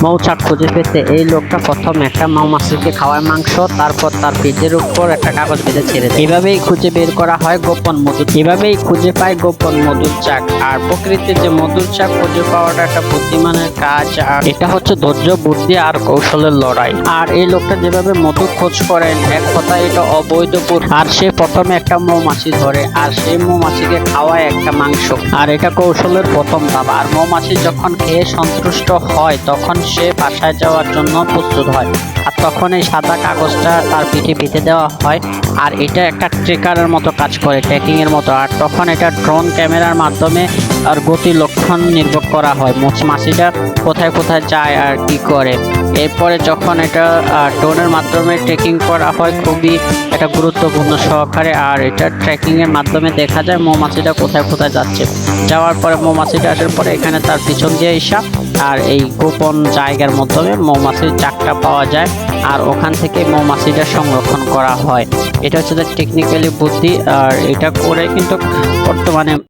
মৌচাক খুঁজে পেতে এই লোকটা প্রথম একটা মৌমাছিকে খাওয়ায় মাংস, তারপর তার পেটের উপর একটা কাগজ বেঁধে ছেড়ে দেয়। এভাবেই খুঁজে বের করা হয় গোপন মধু, এভাবেই খুঁজে পায় গোপন মধুর চাক। আর প্রকৃতির যে মধুর চাক খুঁজে পাওয়াটা একটা বুদ্ধিমানের কাজ, আর এটা হচ্ছে ধৈর্য, বুদ্ধি আর কৌশলের লড়াই। আর এই লোকটা যেভাবে মধু খোঁজ করেন, এক কথায় এটা অবৈধ। আর সে প্রথমে একটা মৌমাছি ধরে, আর সেই মৌমাছিকে খাওয়ায় একটা মাংস, আর এটা কৌশলের প্রথম ধাপ। আর মৌমাছি যখন খেয়ে সন্তুষ্ট হয়, তখন সে বাসায় যাওয়ার জন্য প্রস্তুত হয়। আর তখন এই সাদা কাগজটা তার পিঠে বেঁধে দেওয়া হয়। আর এটা একটা ট্রেকারের মতো কাজ করে, ট্র্যাকিং এর মতো। আর তখন এটা ড্রোন ক্যামেরার মাধ্যমে আর গতি লক্ষণ নির্ভর করা হয়, মাছিটা কোথায় কোথায় যায় আর কি করে। এরপরে যখন এটা ড্রোনের মাধ্যমে ট্রেকিং করা হয় খুবই এটা গুরুত্বপূর্ণ সহকারে, আর এটা ট্রেকিং এর মাধ্যমে দেখা যায় মৌমাছিটা কোথায় কোথায় যাচ্ছে। যাওয়ার পরে মৌমাছিটা আসার পরে এখানে তার পিছন দিয়ে এসা আর এই গোপন জায়গার মাধ্যমে মৌমাছির চাকটা পাওয়া যায়, আর ওখান থেকে মৌমাছিটা সংরক্ষণ করা হয়। এটা হচ্ছে টেকনিক্যালি বুদ্ধি, আর এটা করে কিন্তু বর্তমানে